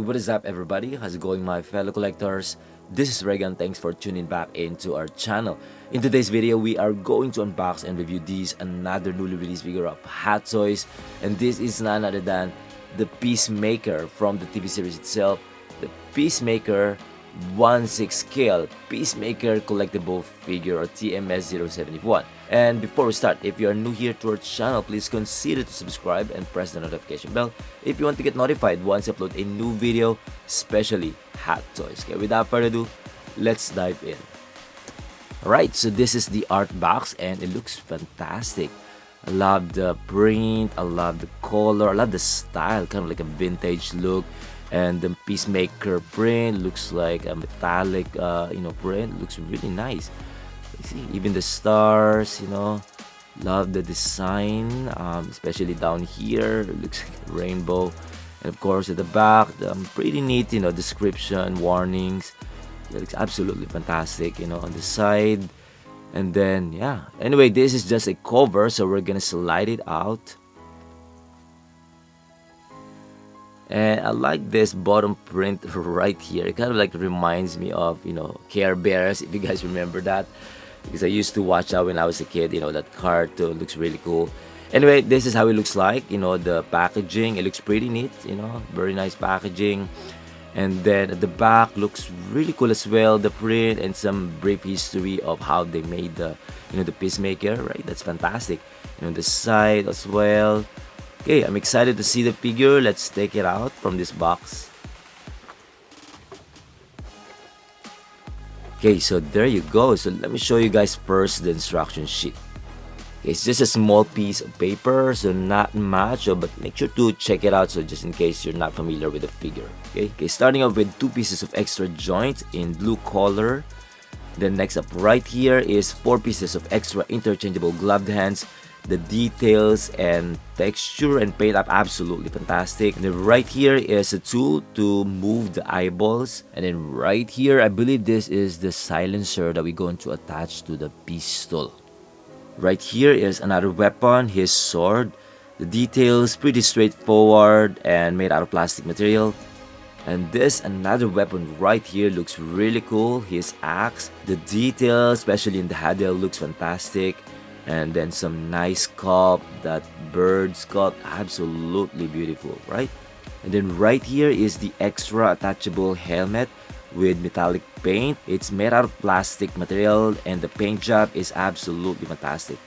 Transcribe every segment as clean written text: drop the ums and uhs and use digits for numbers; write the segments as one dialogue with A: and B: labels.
A: what is up everybody? How's it going my fellow collectors? This is Regan, thanks for tuning back into our channel. In today's video, we are going to unbox and review another newly released figure of Hot Toys. And this is none other than the Peacemaker from the TV series itself. The Peacemaker 1/6 scale Peacemaker collectible figure, or TMS 071. And before we start, if you are new here to our channel, please consider to subscribe and press the notification bell if you want to get notified once I upload a new video, especially Hot Toys. Okay, without further ado, let's dive in. Alright, so this is the art box and it looks fantastic. I love the print, I love the color, I love the style, kind of like a vintage look. And the Peacemaker print looks like a metallic, print. Looks really nice. You see, even the stars, love the design, especially down here. It looks like a rainbow. And of course, at the back, pretty neat, description, warnings. It looks absolutely fantastic, on the side. And then, yeah. Anyway, this is just a cover, so we're gonna slide it out. And I like this bottom print right here. It kind of like reminds me of, Care Bears, if you guys remember that. Because I used to watch that when I was a kid, that cartoon looks really cool. Anyway, this is how it looks like, the packaging. It looks pretty neat, very nice packaging. And then at the back looks really cool as well, the print and some brief history of how they made the, the Peacemaker, right? That's fantastic. The side as well. Okay, I'm excited to see the figure. Let's take it out from this box. Okay, so there you go. So let me show you guys first the instruction sheet. Okay, it's just a small piece of paper, so not much, but make sure to check it out, so just in case you're not familiar with the figure. Okay, starting off with 2 pieces of extra joints in blue color. Then next up right here is 4 pieces of extra interchangeable gloved hands. The details and texture and paint up absolutely fantastic. And then right here is a tool to move the eyeballs. And then right here, I believe this is the silencer that we're going to attach to the pistol. Right here is another weapon, his sword. The details pretty straightforward and made out of plastic material. And this another weapon right here looks really cool, his axe. The details, especially in the handle, looks fantastic. And then some nice sculpt, that bird sculpt, absolutely beautiful, right? And then right here is the extra attachable helmet with metallic paint. It's made out of plastic material and the paint job is absolutely fantastic.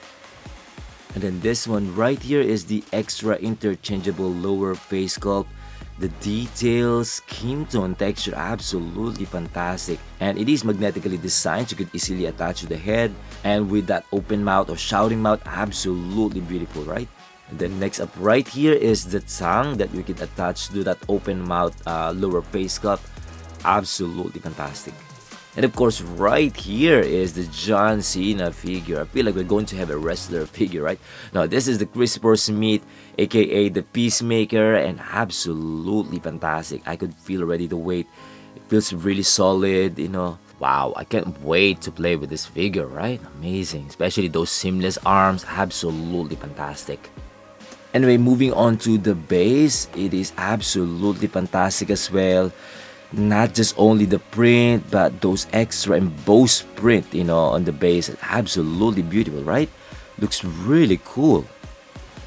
A: And then this one right here is the extra interchangeable lower face sculpt. The details, skin tone, texture, absolutely fantastic. And it is magnetically designed, so you could easily attach to the head. And with that open mouth or shouting mouth, absolutely beautiful, right? And then next up right here is the tongue that we could attach to that open mouth lower face sculpt. Absolutely fantastic. And of course, right here is the John Cena figure. I feel like we're going to have a wrestler figure, right? Now, this is the Christopher Smith, aka the Peacemaker, and absolutely fantastic. I could feel already the weight. It feels really solid, Wow, I can't wait to play with this figure, right? Amazing. Especially those seamless arms, absolutely fantastic. Anyway, moving on to the base, it is absolutely fantastic as well. Not just only the print, but those extra embossed print, on the base. Absolutely beautiful, right? Looks really cool.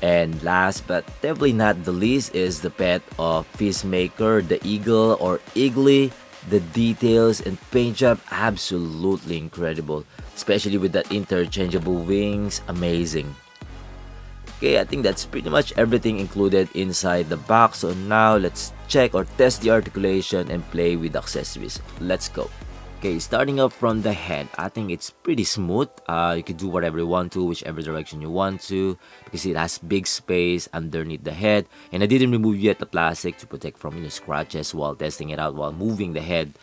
A: And last but definitely not the least is the pet of Peacemaker, the eagle or eagly. The details and paint job, absolutely incredible. Especially with that interchangeable wings, amazing. Okay, I think that's pretty much everything included inside the box. So now let's check or test the articulation and play with accessories. Let's go. Okay, starting off from the head, I think it's pretty smooth. You can do whatever you want to, whichever direction you want to, because it has big space underneath the head. And I didn't remove yet the plastic to protect from scratches while testing it out while moving the head.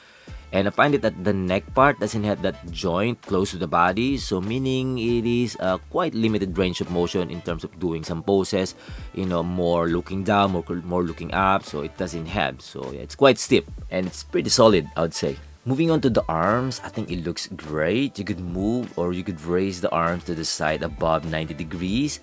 A: And I find it that the neck part doesn't have that joint close to the body, so meaning it is a quite limited range of motion in terms of doing some poses, more looking down, more looking up, so it doesn't have. So yeah, it's quite stiff and it's pretty solid, I would say. Moving on to the arms, I think it looks great. You could move or you could raise the arms to the side above 90 degrees.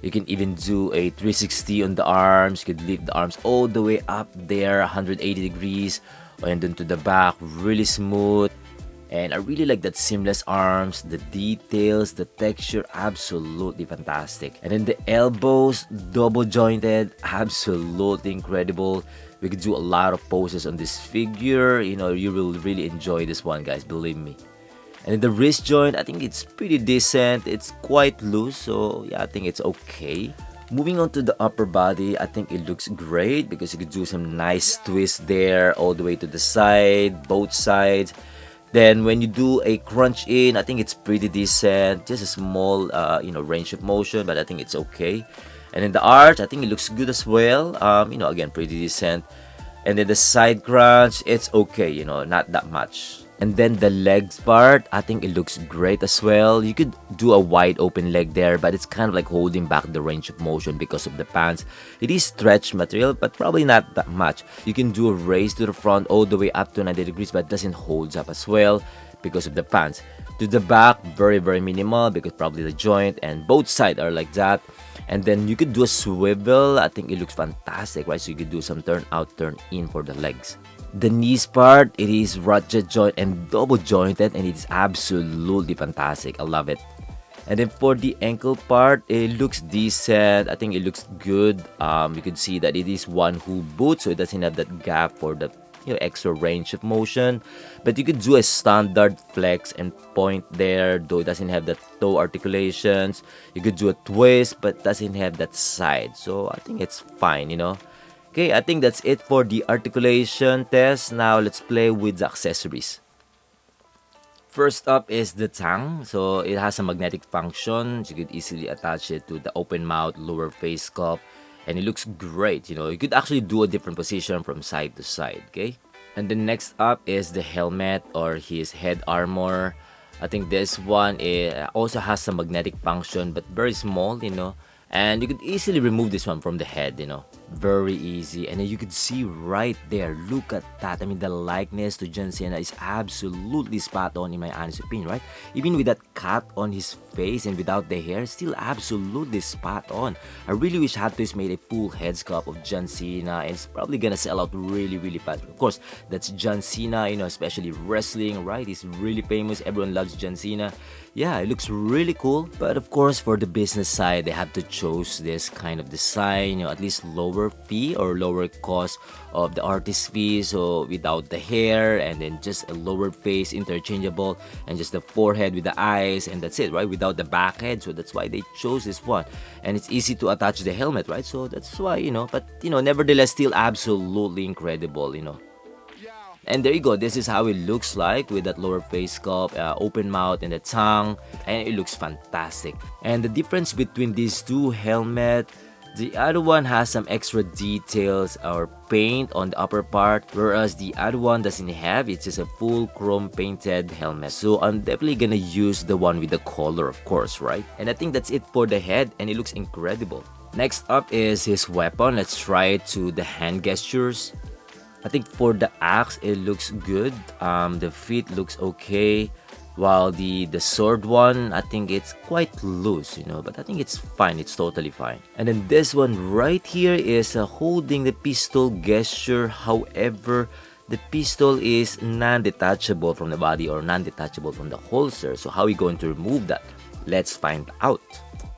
A: You can even do a 360 on the arms. You could lift the arms all the way up there, 180 degrees, and then to the back, really smooth. And I really like that seamless arms, the details, the texture, absolutely fantastic. And then the elbows, double jointed, absolutely incredible. We could do a lot of poses on this figure. You know, you will really enjoy this one, guys, believe me. And then the wrist joint, I think it's pretty decent. It's quite loose, so yeah, I think it's okay. Moving on to the upper body, I think it looks great because you could do some nice twists there all the way to the side, both sides. Then when you do a crunch in, I think it's pretty decent. Just a small, range of motion, but I think it's okay. And then the arch, I think it looks good as well. Again, pretty decent. And then the side crunch, it's okay, not that much. And then the legs part, I think it looks great as well. You could do a wide open leg there, but it's kind of like holding back the range of motion because of the pants. It is stretch material, but probably not that much. You can do a raise to the front all the way up to 90 degrees, but it doesn't hold up as well because of the pants. To the back, very, very minimal because probably the joint and both sides are like that. And then you could do a swivel. I think it looks fantastic, right? So you could do some turn out, turn in for the legs. The knees part, it is ratchet joint and double jointed, and it is absolutely fantastic. I love it. And then for the ankle part, it looks decent. I think it looks good. You can see that it is one hoop boot, so it doesn't have that gap for the extra range of motion. But you could do a standard flex and point there, though it doesn't have the toe articulations. You could do a twist, but doesn't have that side. So I think it's fine, Okay, I think that's it for the articulation test. Now let's play with the accessories. First up is the tongue. So it has a magnetic function. You could easily attach it to the open mouth, lower face sculpt, and it looks great. You could actually do a different position from side to side, okay? And then next up is the helmet or his head armor. I think this one also has some magnetic function, but very small, and you could easily remove this one from the head, very easy. And then you could see right there, look at that. I mean, the likeness to John Cena is absolutely spot on in my honest opinion, right? Even with that cut on his face and without the hair, still absolutely spot on. I really wish Hot Toys made a full head sculpt of John Cena, and it's probably gonna sell out really, really fast. Of course, that's John Cena, especially wrestling, right? He's really famous. Everyone loves John Cena. Yeah, it looks really cool. But of course, for the business side, they have to choose this kind of design, at least lower fee or lower cost of the artist fee. So without the hair, and then just a lower face, interchangeable, and just the forehead with the eyes, and that's it, right? Without the back head. So that's why they chose this one. And it's easy to attach the helmet, right? So that's why, but nevertheless, still absolutely incredible, And there you go, this is how it looks like with that lower face sculpt, open mouth and the tongue, and it looks fantastic. And the difference between these two helmets, the other one has some extra details or paint on the upper part, whereas the other one doesn't have. It's just a full chrome painted helmet. So I'm definitely gonna use the one with the color, of course, right? And I think that's it for the head, and it looks incredible. Next up is his weapon. Let's try it to the hand gestures. I think for the axe, it looks good. The feet looks okay. While the sword one, I think it's quite loose, but I think it's fine. It's totally fine. And then this one right here is holding the pistol gesture. However, the pistol is non-detachable from the body or non-detachable from the holster. So how are we going to remove that? Let's find out.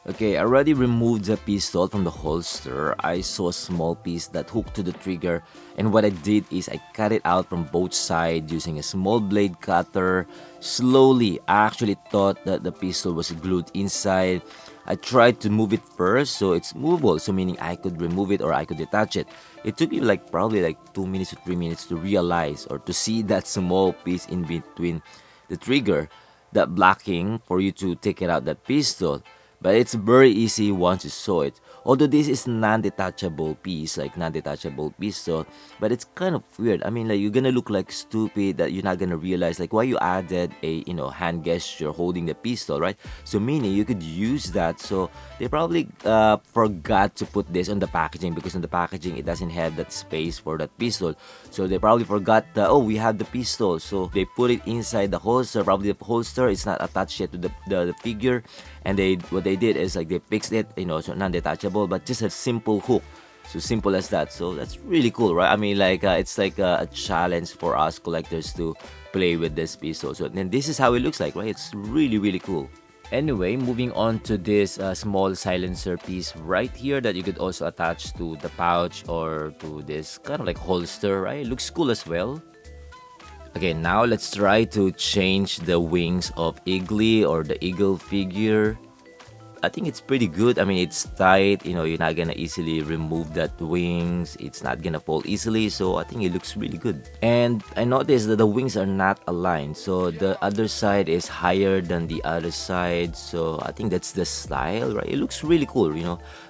A: Okay, I already removed the pistol from the holster. I saw a small piece that hooked to the trigger, and what I did is I cut it out from both sides using a small blade cutter. Slowly, I actually thought that the pistol was glued inside. I tried to move it first so it's movable, so meaning I could remove it or I could detach it. It took me probably 2 minutes to 3 minutes to realize or to see that small piece in between the trigger, that blocking for you to take it out, that pistol. But it's very easy once you saw it. Although this is non-detachable piece, like non-detachable pistol, but it's kind of weird. I mean, like you're gonna look like stupid that you're not gonna realize like why you added a hand gesture holding the pistol, right? So meaning you could use that. So they probably forgot to put this on the packaging because on the packaging it doesn't have that space for that pistol. So they probably forgot. Oh, we have the pistol, so they put it inside the holster. Probably the holster is not attached yet to the figure, and what they did is like they fixed it, so non-detachable, but just a simple hook. So simple as that. So that's really cool, right? I mean, like it's like a challenge for us collectors to play with this pistol. So then this is how it looks like, right? It's really really cool. Anyway, moving on to this small silencer piece right here that you could also attach to the pouch or to this kind of like holster, right? It looks cool as well. Okay, now let's try to change the wings of Eagly or the eagle figure. I think it's pretty good. I mean, it's tight, you're not gonna easily remove that wings. It's not gonna fall easily, so I think it looks really good. And I noticed that the wings are not aligned, so the other side is higher than the other side. So I think that's the style, right? It looks really cool,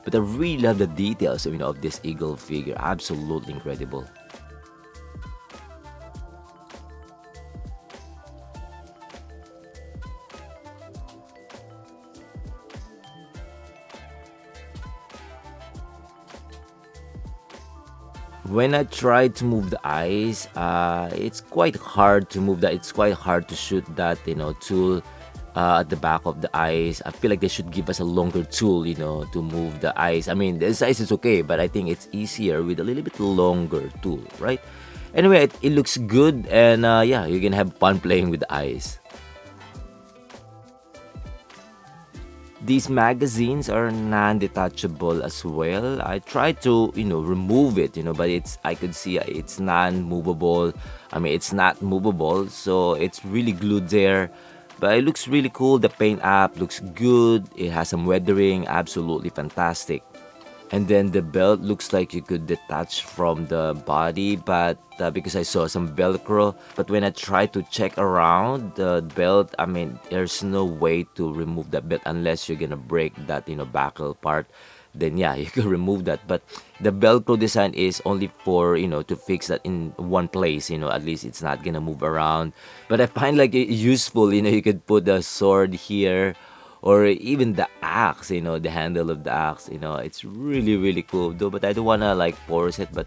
A: But I really love the details, of this eagle figure. Absolutely incredible. When I try to move the eyes, it's quite hard to move that. It's quite hard to shoot that, tool at the back of the eyes. I feel like they should give us a longer tool, to move the eyes. I mean, the size is okay, but I think it's easier with a little bit longer tool, right? Anyway, it looks good, and yeah, you can have fun playing with the eyes. These magazines are non-detachable as well. I tried to, remove it, but I could see it's non-movable. I mean, it's not movable, so it's really glued there. But it looks really cool. The paint app looks good. It has some weathering, absolutely fantastic. And then the belt looks like you could detach from the body, but because I saw some velcro, but when I tried to check around the belt, I mean, there's no way to remove that belt unless you're gonna break that buckle part. Then yeah, you can remove that. But the velcro design is only for to fix that in one place. At least it's not gonna move around. But I find like it useful. You could put a sword here, or even the axe, the handle of the axe, it's really really cool though. But I don't wanna like force it. But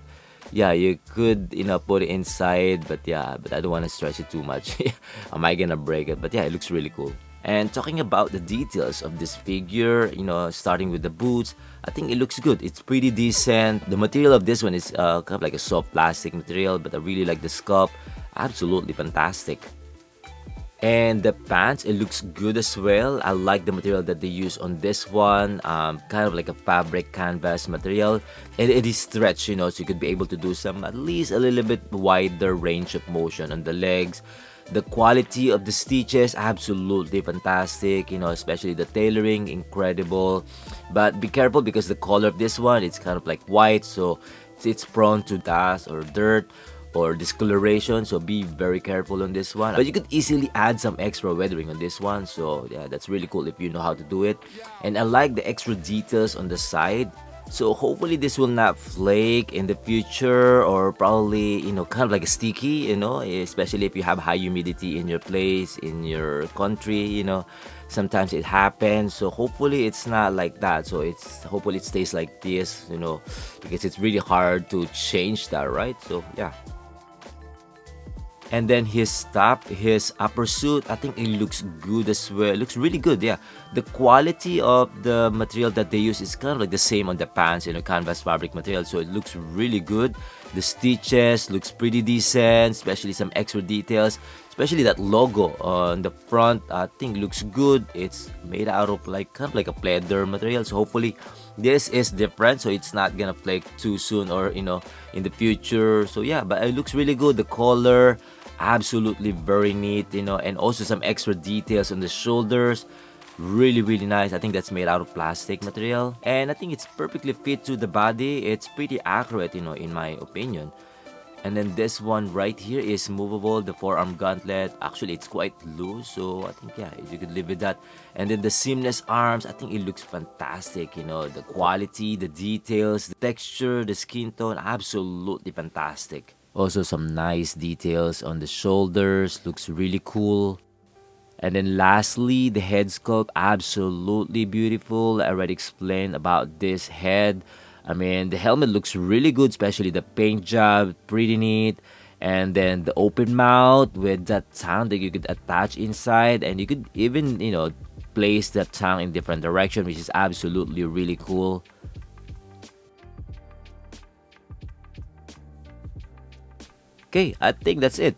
A: yeah, you could put it inside. But yeah, but I don't wanna stretch it too much. Am I gonna break it? But yeah, it looks really cool. And talking about the details of this figure, starting with the boots, I think it looks good. It's pretty decent. The material of this one is kind of like a soft plastic material, but I really like the sculpt. Absolutely fantastic. And the pants, it looks good as well. I like the material that they use on this one, kind of like a fabric canvas material. And it is stretched, so you could be able to do some at least a little bit wider range of motion on the legs. The quality of the stitches, absolutely fantastic, especially the tailoring, incredible. But be careful because the color of this one, it's kind of like white, so it's prone to dust or dirt or discoloration, so be very careful on this one. But you could easily add some extra weathering on this one, so yeah, that's really cool if you know how to do it. And I like the extra details on the side, so hopefully this will not flake in the future, or probably kind of like a sticky, especially if you have high humidity in your place, in your country, sometimes it happens. So hopefully it's not like that. So hopefully it stays like this, because it's really hard to change that, right? So yeah. And then his top, his upper suit, I think it looks good as well. It looks really good, yeah. The quality of the material that they use is kind of like the same on the pants, canvas fabric material. So it looks really good. The stitches looks pretty decent, especially some extra details. Especially that logo on the front, I think looks good. It's made out of like kind of like a pleather material. So hopefully this is different, so it's not gonna flake too soon, or in the future. So yeah, but it looks really good. The color, absolutely very neat, and also some extra details on the shoulders, really really nice. I think that's made out of plastic material, and I think it's perfectly fit to the body. It's pretty accurate, in my opinion. And then this one right here is movable, the forearm gauntlet. Actually, it's quite loose, so I think, yeah, you could live with that. And then the seamless arms, I think it looks fantastic. You know, the quality, the details, the texture, the skin tone, absolutely fantastic. Also, some nice details on the shoulders, looks really cool. And then lastly, the head sculpt, absolutely beautiful. I already explained about this head. I mean, the helmet looks really good, especially the paint job, pretty neat. And then the open mouth with that tongue that you could attach inside, and you could even, place that tongue in different direction, which is absolutely really cool. Okay, I think that's it.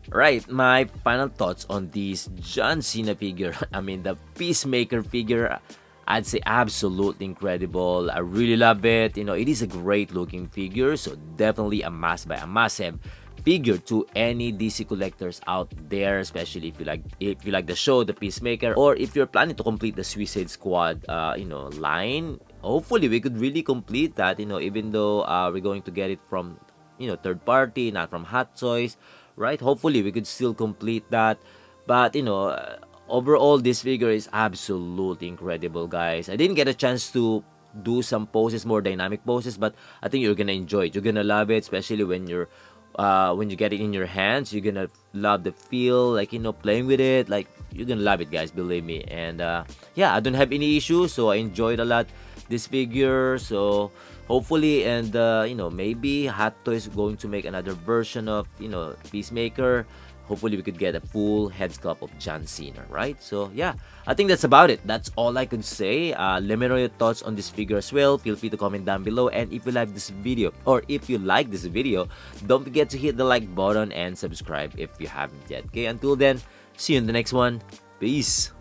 A: Right, my final thoughts on this John Cena figure. I mean, the Peacemaker figure, I'd say absolutely incredible. I really love it. It is a great looking figure, so definitely a must buy, a must have figure to any DC collectors out there, especially if you like the show, the Peacemaker, or if you're planning to complete the Suicide Squad, line. Hopefully, we could really complete that. Even though we're going to get it from third party, not from Hot Toys, right? Hopefully, we could still complete that. But overall, this figure is absolutely incredible, guys. I didn't get a chance to do some poses, more dynamic poses, but I think you're gonna enjoy it. You're gonna love it, especially when you get it in your hands. You're gonna love the feel, like playing with it. Like, you're gonna love it, guys. Believe me. And yeah, I don't have any issues, so I enjoyed a lot this figure. So hopefully, and maybe Hot Toys going to make another version of Peacemaker. Hopefully we could get a full head sculpt of John Cena, right? So yeah, I think that's about it. That's all I could say. Let me know your thoughts on this figure as well. Feel free to comment down below. And if you like this video, or if you like this video, don't forget to hit the like button and subscribe if you haven't yet. Okay, until then, see you in the next one. Peace.